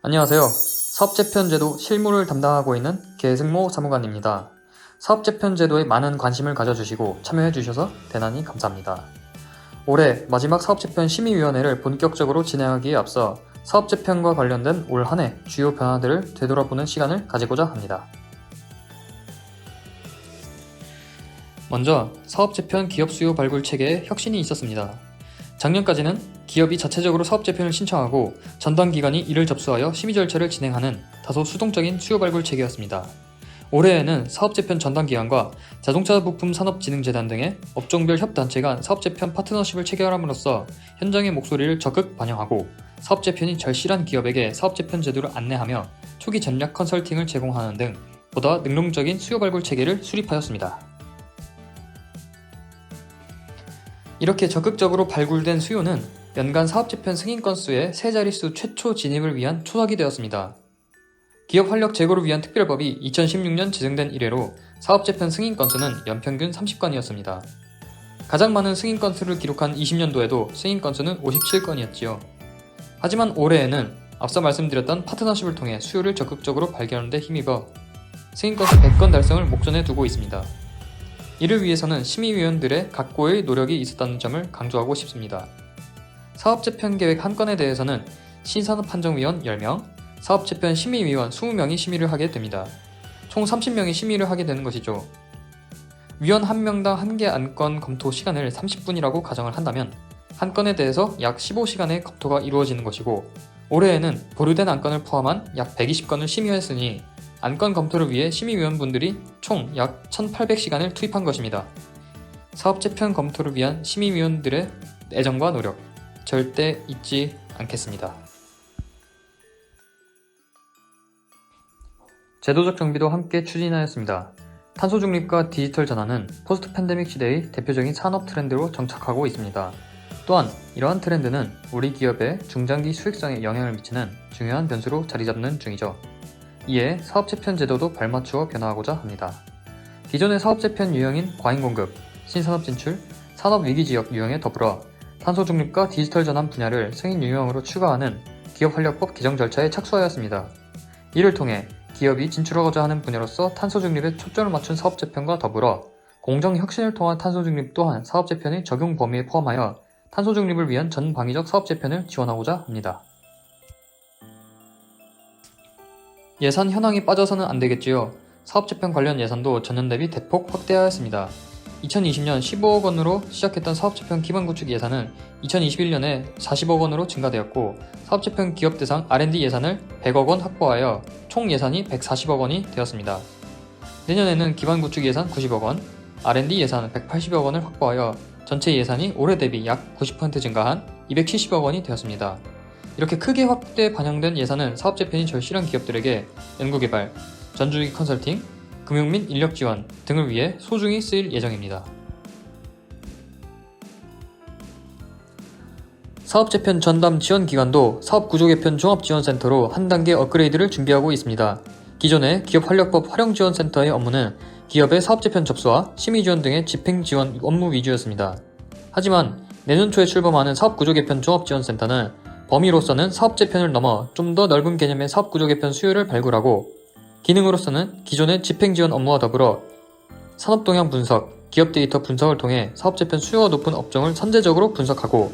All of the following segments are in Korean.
안녕하세요. 사업재편제도 실무를 담당하고 있는 계승모 사무관입니다. 사업재편제도에 많은 관심을 가져주시고 참여해주셔서 대단히 감사합니다. 올해 마지막 사업재편 심의위원회를 본격적으로 진행하기에 앞서 사업재편과 관련된 올 한 해 주요 변화들을 되돌아보는 시간을 가지고자 합니다. 먼저 사업재편 기업 수요 발굴 체계에 혁신이 있었습니다. 작년까지는 기업이 자체적으로 사업재편을 신청하고 전담기관이 이를 접수하여 심의 절차를 진행하는 다소 수동적인 수요 발굴 체계였습니다. 올해에는 사업재편 전담기관과 자동차 부품 산업진흥재단 등의 업종별 협단체가 사업재편 파트너십을 체결함으로써 현장의 목소리를 적극 반영하고 사업재편이 절실한 기업에게 사업재편 제도를 안내하며 초기 전략 컨설팅을 제공하는 등 보다 능동적인 수요 발굴 체계를 수립하였습니다. 이렇게 적극적으로 발굴된 수요는 연간 사업재편 승인 건수의 세 자릿수 최초 진입을 위한 초석이 되었습니다. 기업 활력 제고를 위한 특별법이 2016년 제정된 이래로 사업재편 승인 건수는 연평균 30건이었습니다. 가장 많은 승인 건수를 기록한 20년도에도 승인 건수는 57건이었지요. 하지만 올해에는 앞서 말씀드렸던 파트너십을 통해 수요를 적극적으로 발견하는 데 힘입어 승인 건수 100건 달성을 목전에 두고 있습니다. 이를 위해서는 심의위원들의 각고의 노력이 있었다는 점을 강조하고 싶습니다. 사업재편 계획 한 건에 대해서는 신산업판정위원 10명, 사업재편 심의위원 20명이 심의를 하게 됩니다. 총 30명이 심의를 하게 되는 것이죠. 위원 1명당 한 개 안건 검토 시간을 30분이라고 가정을 한다면 한 건에 대해서 약 15시간의 검토가 이루어지는 것이고, 올해에는 보류된 안건을 포함한 약 120건을 심의했으니 안건 검토를 위해 심의위원분들이 총 약 1800시간을 투입한 것입니다. 사업재편 검토를 위한 심의위원들의 애정과 노력 절대 잊지 않겠습니다. 제도적 정비도 함께 추진하였습니다. 탄소 중립과 디지털 전환은 포스트 팬데믹 시대의 대표적인 산업 트렌드로 정착하고 있습니다. 또한 이러한 트렌드는 우리 기업의 중장기 수익성에 영향을 미치는 중요한 변수로 자리잡는 중이죠. 이에 사업재편 제도도 발맞추어 변화하고자 합니다. 기존의 사업재편 유형인 과잉공급, 신산업 진출, 산업위기지역 유형에 더불어 탄소 중립과 디지털 전환 분야를 승인 유형으로 추가하는 기업활력법 개정 절차에 착수하였습니다. 이를 통해 기업이 진출하고자 하는 분야로서 탄소 중립에 초점을 맞춘 사업재편과 더불어 공정혁신을 통한 탄소 중립 또한 사업재편의 적용 범위에 포함하여 탄소 중립을 위한 전방위적 사업재편을 지원하고자 합니다. 예산 현황이 빠져서는 안되겠지요. 사업재편 관련 예산도 전년 대비 대폭 확대하였습니다. 2020년 15억 원으로 시작했던 사업재편 기반구축 예산은 2021년에 40억 원으로 증가되었고, 사업재편 기업 대상 R&D 예산을 100억 원 확보하여 총 예산이 140억 원이 되었습니다. 내년에는 기반구축 예산 90억 원, R&D 예산 180억 원을 확보하여 전체 예산이 올해 대비 약 90% 증가한 270억 원이 되었습니다. 이렇게 크게 확대 반영된 예산은 사업재편이 절실한 기업들에게 연구개발, 전주기 컨설팅, 금융 및 인력 지원 등을 위해 소중히 쓰일 예정입니다. 사업재편 전담 지원기관도 사업구조개편 종합지원센터로 한 단계 업그레이드를 준비하고 있습니다. 기존의 기업활력법 활용지원센터의 업무는 기업의 사업재편 접수와 심의지원 등의 집행지원 업무 위주였습니다. 하지만 내년 초에 출범하는 사업구조개편 종합지원센터는 범위로서는 사업재편을 넘어 좀 더 넓은 개념의 사업구조개편 수요를 발굴하고, 기능으로서는 기존의 집행지원 업무와 더불어 산업동향 분석, 기업 데이터 분석을 통해 사업재편 수요가 높은 업종을 선제적으로 분석하고,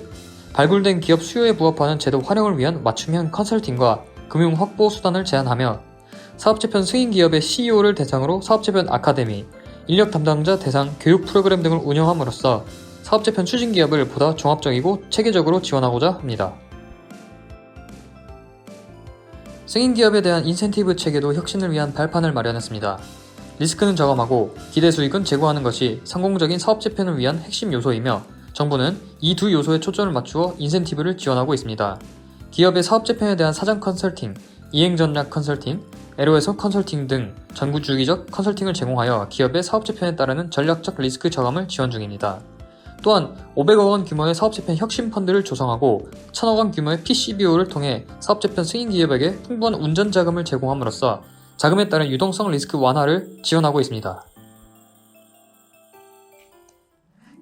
발굴된 기업 수요에 부합하는 제도 활용을 위한 맞춤형 컨설팅과 금융 확보 수단을 제안하며, 사업재편 승인기업의 CEO를 대상으로 사업재편 아카데미, 인력 담당자 대상 교육 프로그램 등을 운영함으로써 사업재편 추진기업을 보다 종합적이고 체계적으로 지원하고자 합니다. 승인기업에 대한 인센티브 체계도 혁신을 위한 발판을 마련했습니다. 리스크는 저감하고 기대 수익은 제고하는 것이 성공적인 사업재편을 위한 핵심 요소이며, 정부는 이 두 요소에 초점을 맞추어 인센티브를 지원하고 있습니다. 기업의 사업재편에 대한 사전 컨설팅, 이행전략 컨설팅, LO에서 컨설팅 등 전구주기적 컨설팅을 제공하여 기업의 사업재편에 따르는 전략적 리스크 저감을 지원 중입니다. 또한 500억 원 규모의 사업재편 혁신펀드를 조성하고 1000억 원 규모의 PCBO를 통해 사업재편 승인기업에게 풍부한 운전자금을 제공함으로써 자금에 따른 유동성 리스크 완화를 지원하고 있습니다.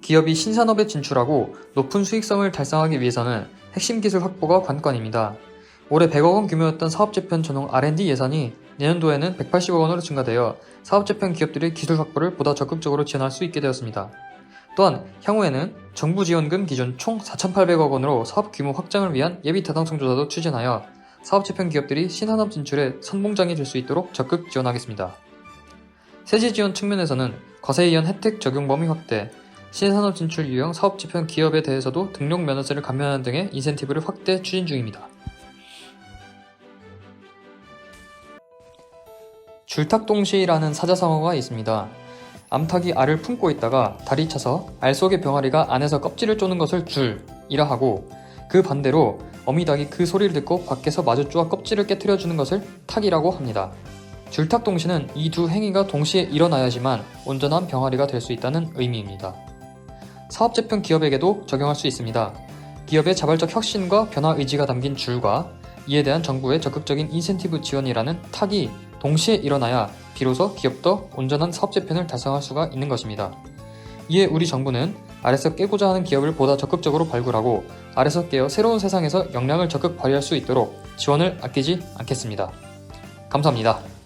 기업이 신산업에 진출하고 높은 수익성을 달성하기 위해서는 핵심 기술 확보가 관건입니다. 올해 100억 원 규모였던 사업재편 전용 R&D 예산이 내년도에는 180억 원으로 증가되어 사업재편 기업들의 기술 확보를 보다 적극적으로 지원할 수 있게 되었습니다. 또한 향후에는 정부 지원금 기준 총 4,800억 원으로 사업 규모 확장을 위한 예비 타당성 조사도 추진하여 사업재편 기업들이 신산업 진출에 선봉장이 될 수 있도록 적극 지원하겠습니다. 세제 지원 측면에서는 과세이연 혜택 적용 범위 확대, 신산업 진출 유형 사업재편 기업에 대해서도 등록 면허세를 감면하는 등의 인센티브를 확대 추진 중입니다. 줄탁동시라는 사자성어가 있습니다. 암탉이 알을 품고 있다가 다리 차서 알 속의 병아리가 안에서 껍질을 쪼는 것을 줄이라 하고, 그 반대로 어미닭이 그 소리를 듣고 밖에서 마주 쪼아 껍질을 깨트려주는 것을 탁이라고 합니다. 줄탁동시는 이 두 행위가 동시에 일어나야지만 온전한 병아리가 될 수 있다는 의미입니다. 사업재편 기업에게도 적용할 수 있습니다. 기업의 자발적 혁신과 변화 의지가 담긴 줄과 이에 대한 정부의 적극적인 인센티브 지원이라는 탁이 동시에 일어나야 비로소 기업도 온전한 사업재편을 달성할 수가 있는 것입니다. 이에 우리 정부는 알에서 깨고자 하는 기업을 보다 적극적으로 발굴하고 알에서 깨어 새로운 세상에서 역량을 적극 발휘할 수 있도록 지원을 아끼지 않겠습니다. 감사합니다.